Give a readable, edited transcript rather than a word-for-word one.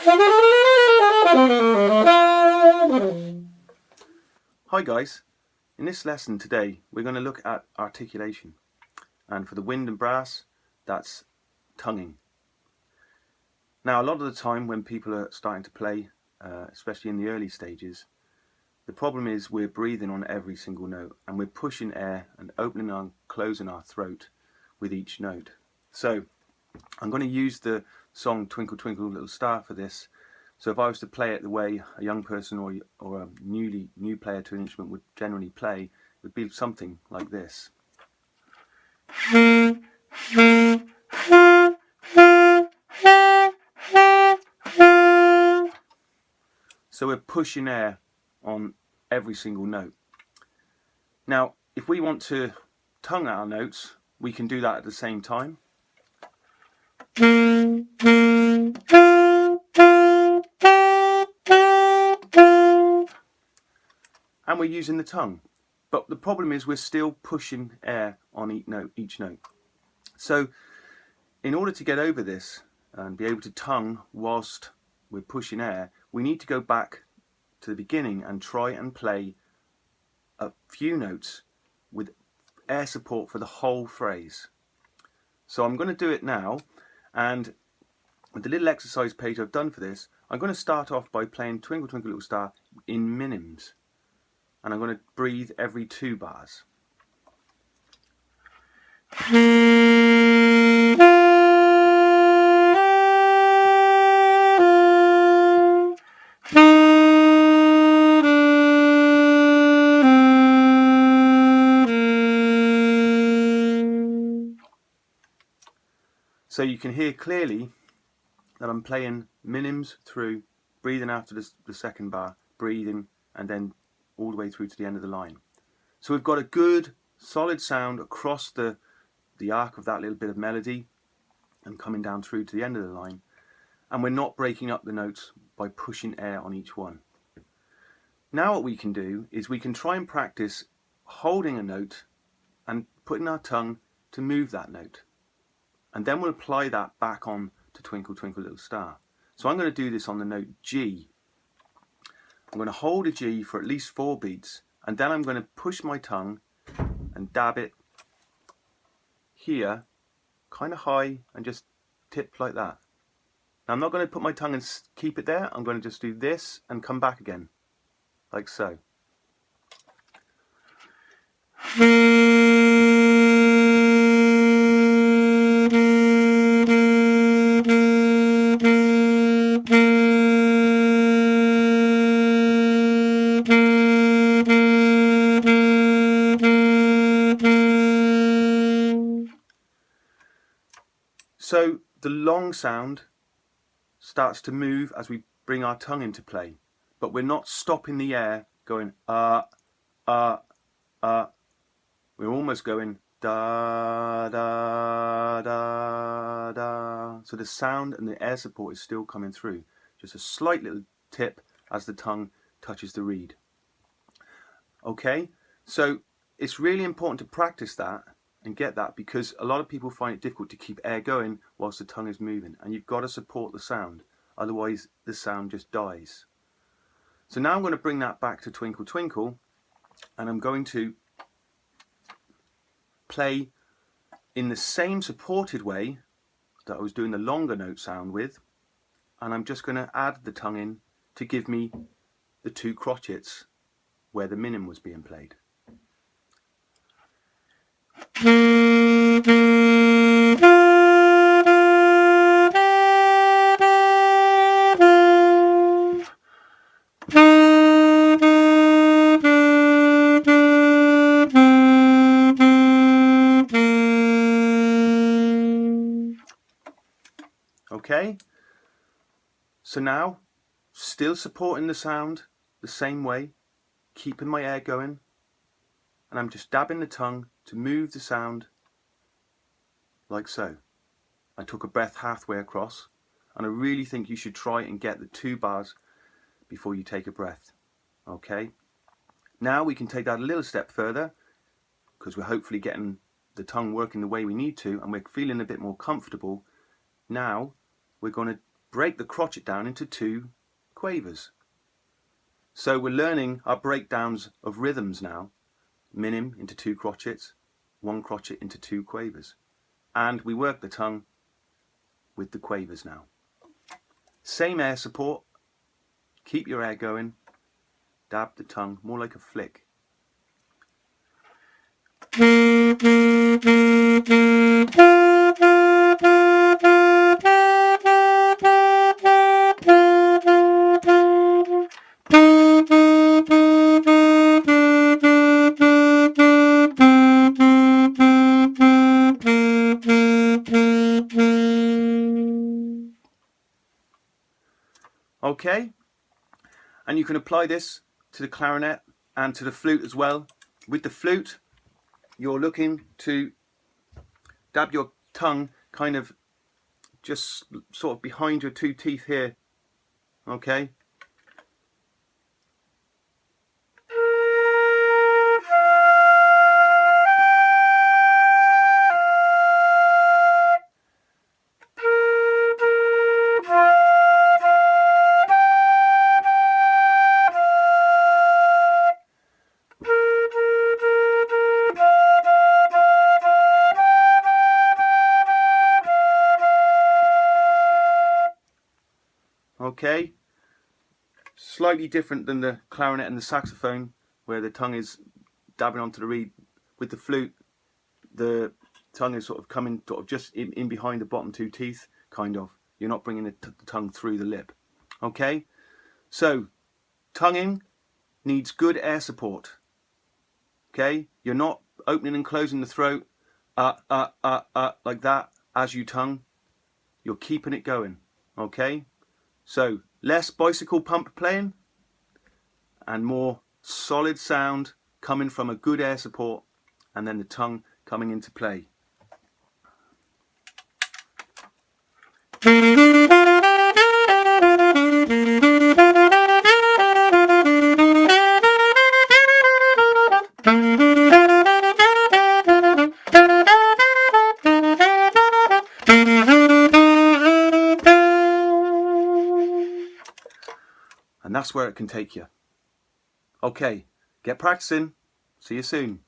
Hi guys, in this lesson today we're going to look at articulation, and for the wind and brass that's tonguing. Now a lot of the time when people are starting to play, especially in the early stages, the problem is we're breathing on every single note and we're pushing air and opening and closing our throat with each note. So I'm going to use the song Twinkle Twinkle Little Star for this. So if I was to play it the way a young person or a new player to an instrument would generally play, it would be something like this. So we're pushing air on every single note. Now, if we want to tongue our notes, we can do that at the same time. And we're using the tongue. But the problem is we're still pushing air on each note. So in order to get over this and be able to tongue whilst we're pushing air, we need to go back to the beginning and try and play a few notes with air support for the whole phrase. So I'm going to do it now, and with the little exercise page I've done for this, I'm going to start off by playing Twinkle Twinkle Little Star in minims, and I'm going to breathe every 2 bars. So you can hear clearly that I'm playing minims through, breathing after the second bar, breathing, and then all the way through to the end of the line. So we've got a good solid sound across the arc of that little bit of melody and coming down through to the end of the line, and we're not breaking up the notes by pushing air on each one. Now what we can do is we can try and practice holding a note and putting our tongue to move that note, and then we'll apply that back on to Twinkle Twinkle Little Star. So I'm going to do this on the note G. I'm going to hold a G for at least 4 beats, and then I'm going to push my tongue and dab it here, kind of high, and just tip like that. Now I'm not going to put my tongue and keep it there. I'm going to just do this and come back again, like so. So the long sound starts to move as we bring our tongue into play, but we're not stopping the air going We're almost going da da da da. So the sound and the air support is still coming through. Just a slight little tip as the tongue touches the reed. Okay, so it's really important to practice that and get that, because a lot of people find it difficult to keep air going whilst the tongue is moving, and you've got to support the sound, otherwise the sound just dies. So now I'm going to bring that back to Twinkle Twinkle, and I'm going to play in the same supported way that I was doing the longer note sound with, and I'm just going to add the tongue in to give me the 2 crotchets where the minim was being played. Okay, so now still supporting the sound the same way, keeping my air going, and I'm just dabbing the tongue to move the sound like so. I took a breath halfway across, and I really think you should try and get the 2 bars before you take a breath. Okay, now we can take that a little step further, because we're hopefully getting the tongue working the way we need to, and we're feeling a bit more comfortable. Now we're going to break the crotchet down into 2 quavers. So we're learning our breakdowns of rhythms now. Minim into 2 crotchets, 1 crotchet into 2 quavers. And we work the tongue with the quavers now. Same air support. Keep your air going. Dab the tongue, more like a flick. Okay, and you can apply this to the clarinet and to the flute as well. With the flute, you're looking to dab your tongue kind of just sort of behind your 2 teeth here. Okay. Okay, slightly different than the clarinet and the saxophone, where the tongue is dabbing onto the reed. With the flute, the tongue is sort of coming sort of just in behind the bottom 2 teeth, kind of. You're not bringing the tongue through the lip. Okay, so tonguing needs good air support. Okay, you're not opening and closing the throat like that as you tongue. You're keeping it going. Okay. So less bicycle pump playing and more solid sound coming from a good air support, and then the tongue coming into play. And that's where it can take you. Okay, get practicing. See you soon.